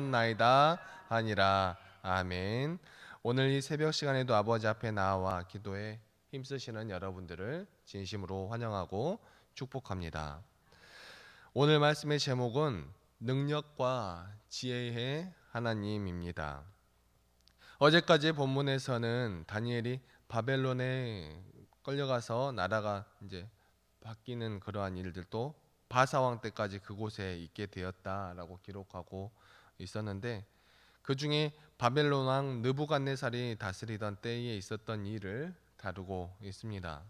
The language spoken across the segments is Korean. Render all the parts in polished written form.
나이다 하니라. 아멘. 오늘 이 새벽 시간에도 아버지 앞에 나와 기도에 힘쓰시는 여러분들을 진심으로 환영하고 축복합니다. 오늘 말씀의 제목은 능력과 지혜의 하나님입니다. 어제까지 본문에서는 다니엘이 바벨론에 끌려가서 나라가 이제 바뀌는 그러한 일들도 바사왕 때까지 그곳에 있게 되었다라고 기록하고 있었는데, 그 중에 바벨론 왕 느부갓네살이 다스리던 때에 있었던 일을 다루고 있습니다.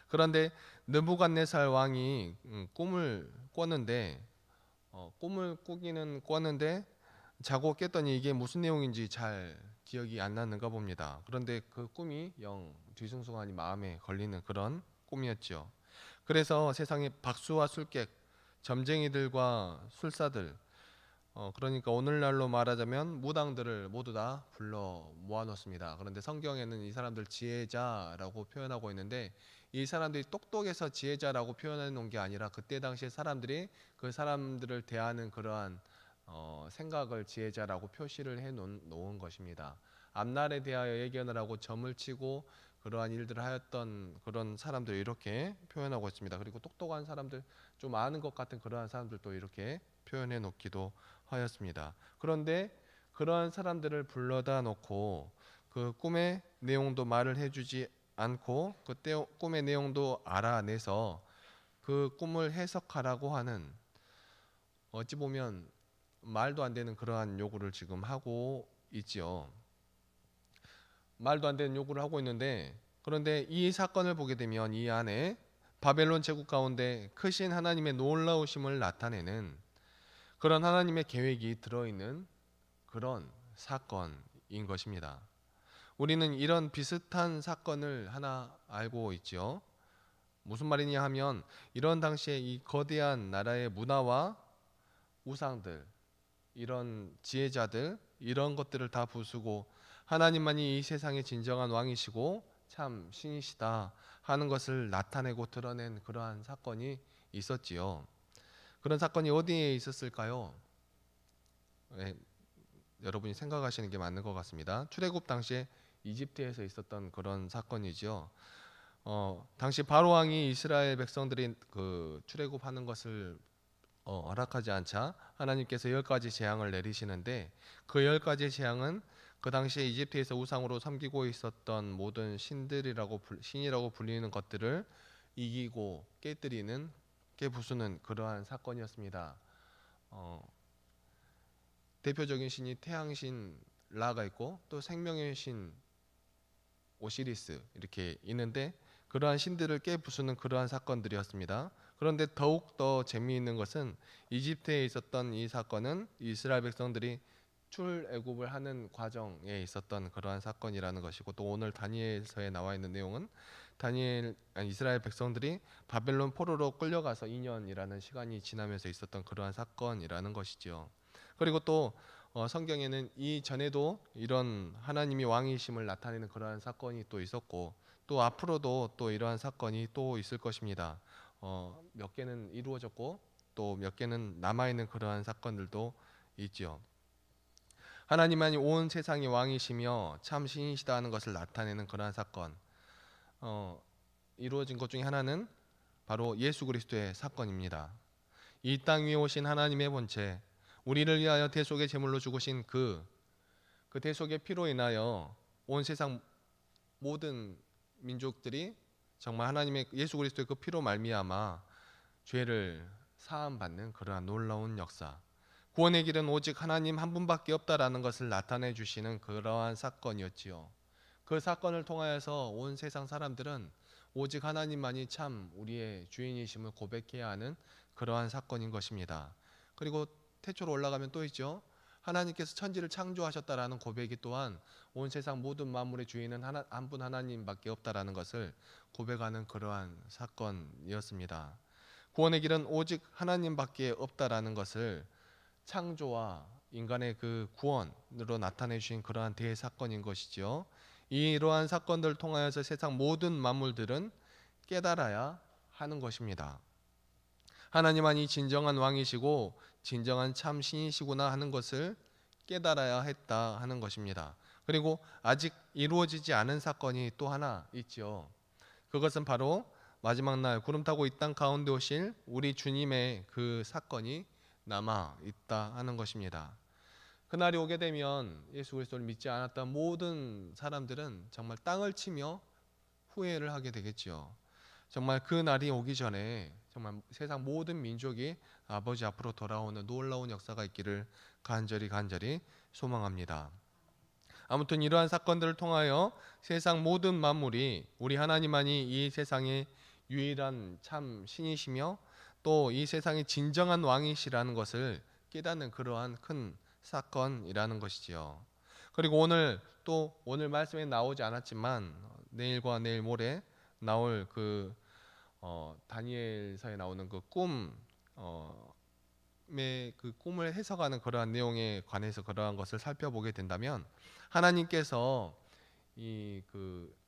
그런데 느부갓네살 왕이 꿈을 꿨는데, 꿈을 꾸기는 꿨는데 자고 깼더니 이게 무슨 내용인지 잘 기억이 안 나는가 봅니다. 그런데 그 꿈이 영 뒤숭숭하니 마음에 걸리는 그런 꿈이었죠. 그래서 세상에 박수와 술객, 점쟁이들과 술사들, 그러니까 오늘날로 말하자면 무당들을 모두 다 불러 모아놓습니다. 그런데 성경에는 이 사람들 지혜자라고 표현하고 있는데, 이 사람들이 똑똑해서 지혜자라고 표현해 놓은 게 아니라 그때 당시에 사람들이 그 사람들을 대하는 그러한 생각을 지혜자라고 표시를 해 놓은 것입니다. 앞날에 대하여 예견을 하고 점을 치고 그러한 일들을 하였던 그런 사람들 이렇게 표현하고 있습니다. 그리고 똑똑한 사람들, 좀 아는 것 같은 그러한 사람들도 이렇게 표현해 놓기도 하였습니다. 그런데 그러한 사람들을 불러다 놓고 그 꿈의 내용도 말을 해주지 않고 그때 꿈의 내용도 알아내서 그 꿈을 해석하라고 하는, 어찌 보면 말도 안 되는 그러한 요구를 지금 하고 있지요. 말도 안 되는 요구를 하고 있는데, 그런데 이 사건을 보게 되면 이 안에 바벨론 제국 가운데 크신 하나님의 놀라우심을 나타내는 그런 하나님의 계획이 들어있는 그런 사건인 것입니다. 우리는 이런 비슷한 사건을 하나 알고 있죠. 무슨 말이냐 하면, 이런 당시에 이 거대한 나라의 문화와 우상들, 이런 지혜자들, 이런 것들을 다 부수고 하나님만이 이 세상의 진정한 왕이시고 참 신이시다 하는 것을 나타내고 드러낸 그러한 사건이 있었지요. 그런 사건이 어디에 있었을까요? 네, 여러분이 생각하시는 게 맞는 것 같습니다. 출애굽 당시에 이집트에서 있었던 그런 사건이죠. 당시 바로 왕이 이스라엘 백성들이 그 출애굽하는 것을 허락하지 않자 하나님께서 10가지 재앙을 내리시는데, 그 10가지 재앙은 그 당시에 이집트에서 우상으로 섬기고 있었던 모든 신이라고 불리는 것들을 이기고 깨부수는 그러한 사건이었습니다. 어, 대표적인 신이 태양신 라가 있고 또 생명의 신 오시리스 이렇게 있는데, 그러한 신들을 깨부수는 그러한 사건들이었습니다. 그런데 더욱 더 재미있는 것은 이집트에 있었던 이 사건은 이스라엘 백성들이 출애굽을 하는 과정에 있었던 그러한 사건이라는 것이고, 또 오늘 다니엘서에 나와 있는 내용은 이스라엘 백성들이 바벨론 포로로 끌려가서 2년이라는 시간이 지나면서 있었던 그러한 사건이라는 것이지요. 그리고 또 성경에는 이 전에도 이런 하나님이 왕이심을 나타내는 그러한 사건이 또 있었고, 또 앞으로도 또 이러한 사건이 또 있을 것입니다. 몇 개는 이루어졌고 또 몇 개는 남아 있는 그러한 사건들도 있지요. 하나님만이 온 세상의 왕이시며 참 신이시다 하는 것을 나타내는 그러한 사건, 어, 이루어진 것 중에 하나는 바로 예수 그리스도의 사건입니다. 이 땅 위에 오신 하나님의 본체, 우리를 위하여 대속의 제물로 죽으신 그 대속의 피로 인하여 온 세상 모든 민족들이 정말 하나님의 예수 그리스도의 그 피로 말미암아 죄를 사함 받는 그러한 놀라운 역사, 구원의 길은 오직 하나님 한 분밖에 없다라는 것을 나타내 주시는 그러한 사건이었지요. 그 사건을 통하여서 온 세상 사람들은 오직 하나님만이 참 우리의 주인이심을 고백해야 하는 그러한 사건인 것입니다. 그리고 태초로 올라가면 또 있죠. 하나님께서 천지를 창조하셨다라는 고백이 또한 온 세상 모든 만물의 주인은 한 분 하나님밖에 없다라는 것을 고백하는 그러한 사건이었습니다. 구원의 길은 오직 하나님밖에 없다라는 것을 창조와 인간의 그 구원으로 나타내 주신 그러한 대사건인 것이죠. 이러한 사건들을 통하여서 세상 모든 만물들은 깨달아야 하는 것입니다. 하나님만이 진정한 왕이시고 진정한 참 신이시구나 하는 것을 깨달아야 했다 하는 것입니다. 그리고 아직 이루어지지 않은 사건이 또 하나 있죠. 그것은 바로 마지막 날 구름 타고 이 땅 가운데 오실 우리 주님의 그 사건이 남아 있다 하는 것입니다. 그날이 오게 되면 예수 그리스도를 믿지 않았던 모든 사람들은 정말 땅을 치며 후회를 하게 되겠지요. 정말 그 날이 오기 전에 정말 세상 모든 민족이 아버지 앞으로 돌아오는 놀라운 역사가 있기를 간절히 소망합니다. 아무튼 이러한 사건들을 통하여 세상 모든 만물이 우리 하나님만이 이 세상의 유일한 참 신이시며 또 이 세상의 진정한 왕이시라는 것을 깨닫는 그러한 큰 사건이라는 것이지요. 그리고 오늘 말씀에 나오지 않았지만 내일과 내일 모레 나올 다니엘서에 나오는 그 꿈을 해석하는 그러한 내용에 관해서 그러한 것을 살펴보게 된다면 하나님께서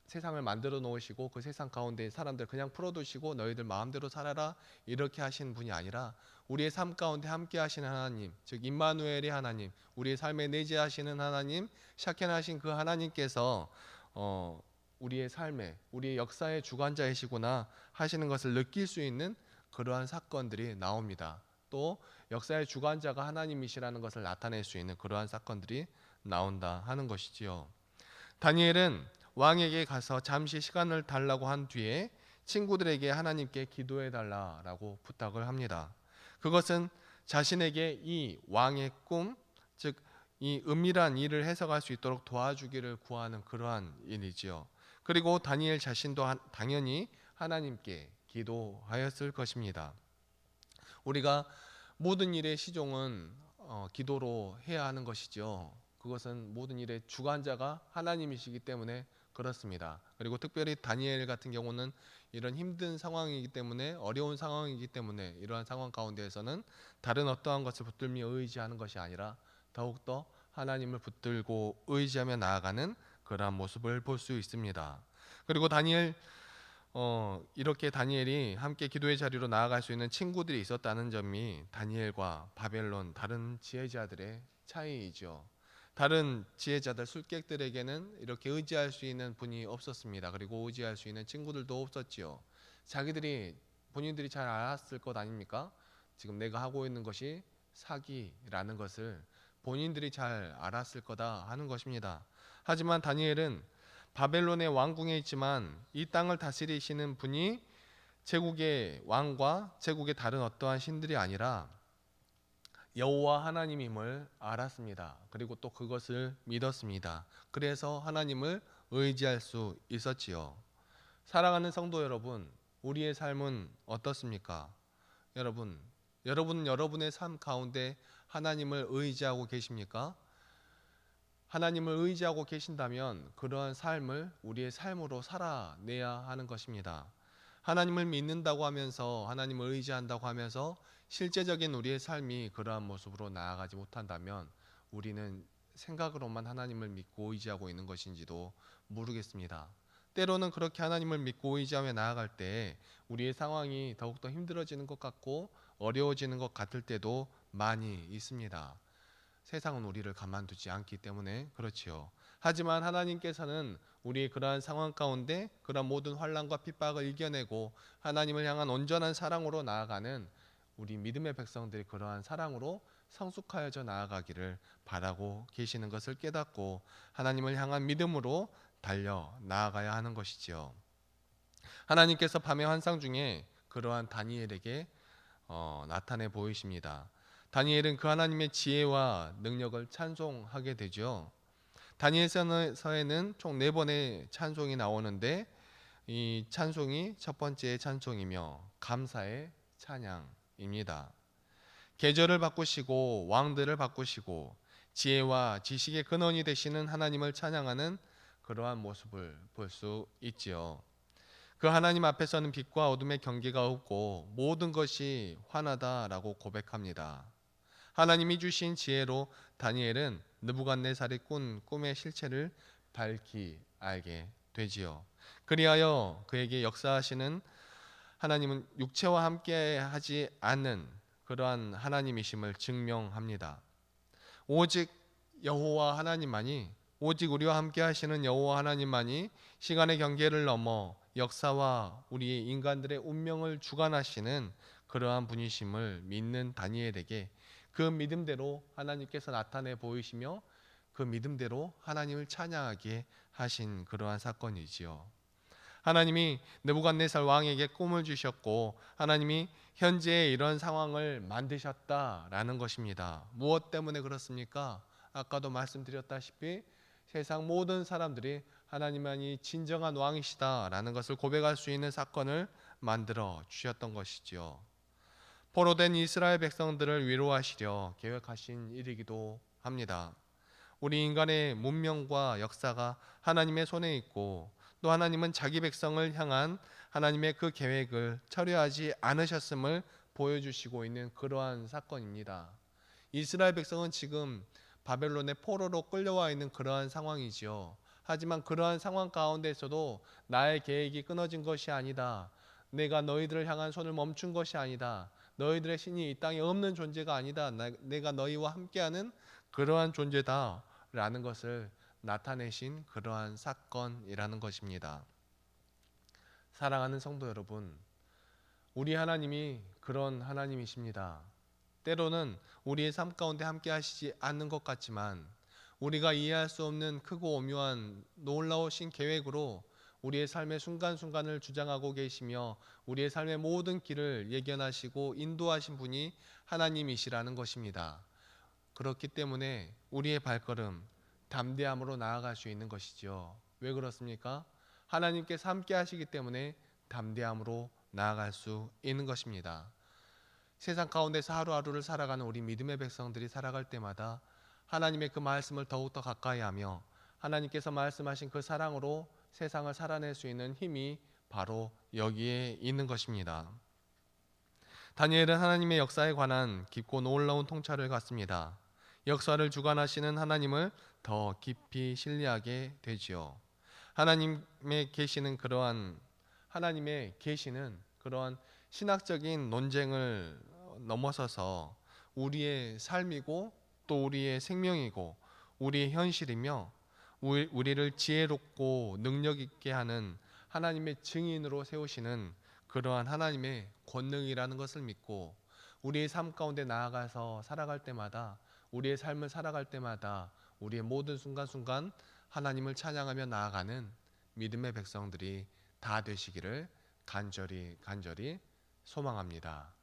세상을 만들어 놓으시고 그 세상 가운데 사람들 그냥 풀어두시고 너희들 마음대로 살아라 이렇게 하신 분이 아니라 우리의 삶 가운데 함께 하시는 하나님, 즉 임마누엘의 하나님, 우리의 삶에 내재하시는 하나님, 샤켄하신 그 하나님께서 우리의 삶에 우리의 역사의 주관자이시구나 하시는 것을 느낄 수 있는 그러한 사건들이 나옵니다. 또 역사의 주관자가 하나님이시라는 것을 나타낼 수 있는 그러한 사건들이 나온다 하는 것이지요. 다니엘은 왕에게 가서 잠시 시간을 달라고 한 뒤에 친구들에게 하나님께 기도해 달라라고 부탁을 합니다. 그것은 자신에게 이 왕의 꿈, 즉 이 은밀한 일을 해석할 수 있도록 도와주기를 구하는 그러한 일이지요. 그리고 다니엘 자신도 당연히 하나님께 기도하였을 것입니다. 우리가 모든 일의 시종은 기도로 해야 하는 것이죠. 그것은 모든 일의 주관자가 하나님이시기 때문에 그렇습니다. 그리고 특별히 다니엘 같은 경우는 이런 힘든 상황이기 때문에 어려운 상황이기 때문에 이러한 상황 가운데에서는 다른 어떠한 것을 붙들며 의지하는 것이 아니라 더욱더 하나님을 붙들고 의지하며 나아가는 그러한 모습을 볼 수 있습니다. 그리고 이렇게 다니엘이 함께 기도의 자리로 나아갈 수 있는 친구들이 있었다는 점이 다니엘과 바벨론 다른 지혜자들의 차이이죠. 다른 지혜자들 술객들에게는 이렇게 의지할 수 있는 분이 없었습니다. 그리고 의지할 수 있는 친구들도 없었지요. 본인들이 잘 알았을 것 아닙니까? 지금 내가 하고 있는 것이 사기라는 것을 본인들이 잘 알았을 거다 하는 것입니다. 하지만 다니엘은 바벨론의 왕궁에 있지만 이 땅을 다스리시는 분이 제국의 왕과 제국의 다른 어떠한 신들이 아니라 여호와 하나님임을 알았습니다. 그리고 또 그것을 믿었습니다. 그래서 하나님을 의지할 수 있었지요. 사랑하는 성도 여러분, 우리의 삶은 어떻습니까? 여러분의 삶 가운데 하나님을 의지하고 계십니까? 하나님을 의지하고 계신다면 그러한 삶을 우리의 삶으로 살아내야 하는 것입니다. 하나님을 믿는다고 하면서 하나님을 의지한다고 하면서 실제적인 우리의 삶이 그러한 모습으로 나아가지 못한다면 우리는 생각으로만 하나님을 믿고 의지하고 있는 것인지도 모르겠습니다. 때로는 그렇게 하나님을 믿고 의지하며 나아갈 때 우리의 상황이 더욱더 힘들어지는 것 같고 어려워지는 것 같을 때도 많이 있습니다. 세상은 우리를 가만두지 않기 때문에 그렇지요. 하지만 하나님께서는 우리의 그러한 상황 가운데 그러한 모든 환난과 핍박을 이겨내고 하나님을 향한 온전한 사랑으로 나아가는 우리 믿음의 백성들이 그러한 사랑으로 성숙하여져 나아가기를 바라고 계시는 것을 깨닫고 하나님을 향한 믿음으로 달려 나아가야 하는 것이지요. 하나님께서 밤의 환상 중에 그러한 다니엘에게 나타내 보이십니다. 다니엘은 그 하나님의 지혜와 능력을 찬송하게 되죠. 다니엘서에는 총 4번의 찬송이 나오는데 이 찬송이 첫 번째 찬송이며 감사의 찬양입니다. 계절을 바꾸시고 왕들을 바꾸시고 지혜와 지식의 근원이 되시는 하나님을 찬양하는 그러한 모습을 볼 수 있지요. 그 하나님 앞에서는 빛과 어둠의 경계가 없고 모든 것이 환하다라고 고백합니다. 하나님이 주신 지혜로 다니엘은 느부갓네살이 꾼 꿈의 실체를 밝히 알게 되지요. 그리하여 그에게 역사하시는 하나님은 육체와 함께 하지 않는 그러한 하나님이심을 증명합니다. 오직 여호와 하나님만이, 오직 우리와 함께 하시는 여호와 하나님만이 시간의 경계를 넘어 역사와 우리 인간들의 운명을 주관하시는 그러한 분이심을 믿는 다니엘에게 그 믿음대로 하나님께서 나타내 보이시며 그 믿음대로 하나님을 찬양하게 하신 그러한 사건이지요. 하나님이 느부갓네살 왕에게 꿈을 주셨고 하나님이 현재의 이런 상황을 만드셨다라는 것입니다. 무엇 때문에 그렇습니까? 아까도 말씀드렸다시피 세상 모든 사람들이 하나님만이 진정한 왕이시다라는 것을 고백할 수 있는 사건을 만들어 주셨던 것이지요. 포로된 이스라엘 백성들을 위로하시려 계획하신 일이기도 합니다. 우리 인간의 문명과 역사가 하나님의 손에 있고 또 하나님은 자기 백성을 향한 하나님의 그 계획을 처리하지 않으셨음을 보여주시고 있는 그러한 사건입니다. 이스라엘 백성은 지금 바벨론의 포로로 끌려와 있는 그러한 상황이지요. 하지만 그러한 상황 가운데서도 나의 계획이 끊어진 것이 아니다. 내가 너희들을 향한 손을 멈춘 것이 아니다. 너희들의 신이 이 땅에 없는 존재가 아니다. 내가 너희와 함께하는 그러한 존재다 라는 것을 나타내신 그러한 사건이라는 것입니다. 사랑하는 성도 여러분, 우리 하나님이 그런 하나님이십니다. 때로는 우리의 삶 가운데 함께 하시지 않는 것 같지만 우리가 이해할 수 없는 크고 오묘한 놀라우신 계획으로 우리의 삶의 순간순간을 주장하고 계시며 우리의 삶의 모든 길을 예견하시고 인도하신 분이 하나님이시라는 것입니다. 그렇기 때문에 우리의 발걸음 담대함으로 나아갈 수 있는 것이죠. 왜 그렇습니까? 하나님께서 함께 하시기 때문에 담대함으로 나아갈 수 있는 것입니다. 세상 가운데서 하루하루를 살아가는 우리 믿음의 백성들이 살아갈 때마다 하나님의 그 말씀을 더욱더 가까이 하며 하나님께서 말씀하신 그 사랑으로 세상을 살아낼 수 있는 힘이 바로 여기에 있는 것입니다. 다니엘은 하나님의 역사에 관한 깊고 놀라운 통찰을 갖습니다. 역사를 주관하시는 하나님을 더 깊이 신뢰하게 되지요. 하나님의 계시는 그러한 신학적인 논쟁을 넘어서서 우리의 삶이고 또 우리의 생명이고 우리의 현실이며 우리를 지혜롭고 능력 있게 하는 하나님의 증인으로 세우시는 그러한 하나님의 권능이라는 것을 믿고 우리의 삶 가운데 나아가서 살아갈 때마다 우리의 삶을 살아갈 때마다 우리의 모든 순간순간 하나님을 찬양하며 나아가는 믿음의 백성들이 다 되시기를 간절히 소망합니다.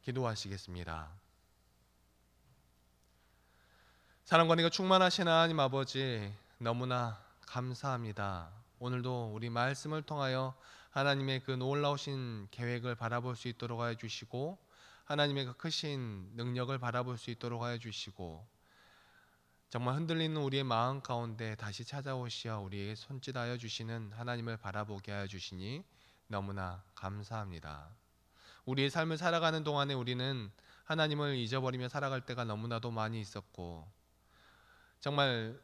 기도하시겠습니다. 사랑과 은혜가 충만하신 하나님 아버지, 너무나 감사합니다. 오늘도 우리 말씀을 통하여 하나님의 그 놀라우신 계획을 바라볼 수 있도록 하여 주시고 하나님의 그 크신 능력을 바라볼 수 있도록 하여 주시고 정말 흔들리는 우리의 마음 가운데 다시 찾아오시어 우리에게 손짓하여 주시는 하나님을 바라보게 하여 주시니 너무나 감사합니다. 우리의 삶을 살아가는 동안에 우리는 하나님을 잊어버리며 살아갈 때가 너무나도 많이 있었고 정말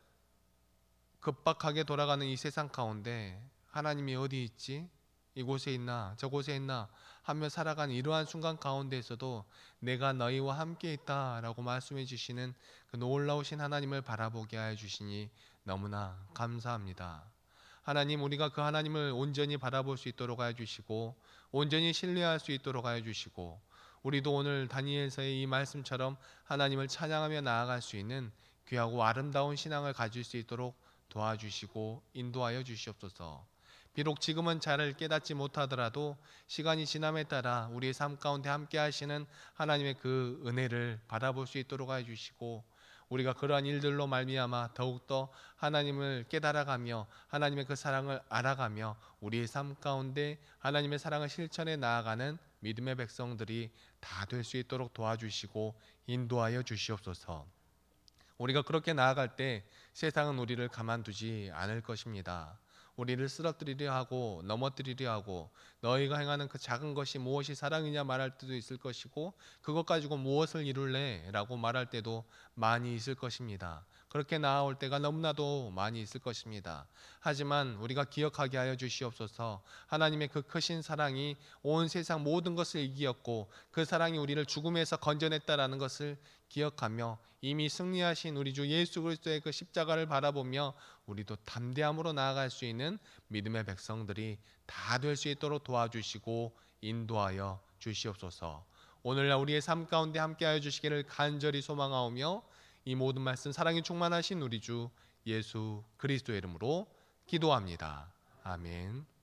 급박하게 돌아가는 이 세상 가운데 하나님이 어디 있지? 이곳에 있나 저곳에 있나 하며 살아가는 이러한 순간 가운데에서도 내가 너희와 함께 있다라고 말씀해 주시는 그 놀라우신 하나님을 바라보게 하여 주시니 너무나 감사합니다. 하나님, 우리가 그 하나님을 온전히 바라볼 수 있도록 하여 주시고 온전히 신뢰할 수 있도록 하여 주시고 우리도 오늘 다니엘서의 이 말씀처럼 하나님을 찬양하며 나아갈 수 있는 귀하고 아름다운 신앙을 가질 수 있도록 도와주시고 인도하여 주시옵소서. 비록 지금은 잘 깨닫지 못하더라도 시간이 지남에 따라 우리의 삶 가운데 함께 하시는 하나님의 그 은혜를 바라볼 수 있도록 하여 주시고 우리가 그러한 일들로 말미암아 더욱더 하나님을 깨달아가며 하나님의 그 사랑을 알아가며 우리의 삶 가운데 하나님의 사랑을 실천해 나아가는 믿음의 백성들이 다 될 수 있도록 도와주시고 인도하여 주시옵소서. 우리가 그렇게 나아갈 때 세상은 우리를 가만두지 않을 것입니다. 우리를 쓰러뜨리려 하고 넘어뜨리려 하고 너희가 행하는 그 작은 것이 무엇이 사랑이냐 말할 때도 있을 것이고 그것 가지고 무엇을 이룰래? 라고 말할 때도 많이 있을 것입니다. 그렇게 나아올 때가 너무나도 많이 있을 것입니다. 하지만 우리가 기억하게 하여 주시옵소서. 하나님의 그 크신 사랑이 온 세상 모든 것을 이기었고 그 사랑이 우리를 죽음에서 건져냈다라는 것을 기억하며 이미 승리하신 우리 주 예수 그리스도의 그 십자가를 바라보며 우리도 담대함으로 나아갈 수 있는 믿음의 백성들이 다 될 수 있도록 도와주시고 인도하여 주시옵소서. 오늘날 우리의 삶 가운데 함께하여 주시기를 간절히 소망하오며 이 모든 말씀 사랑이 충만하신 우리 주 예수 그리스도의 이름으로 기도합니다. 아멘.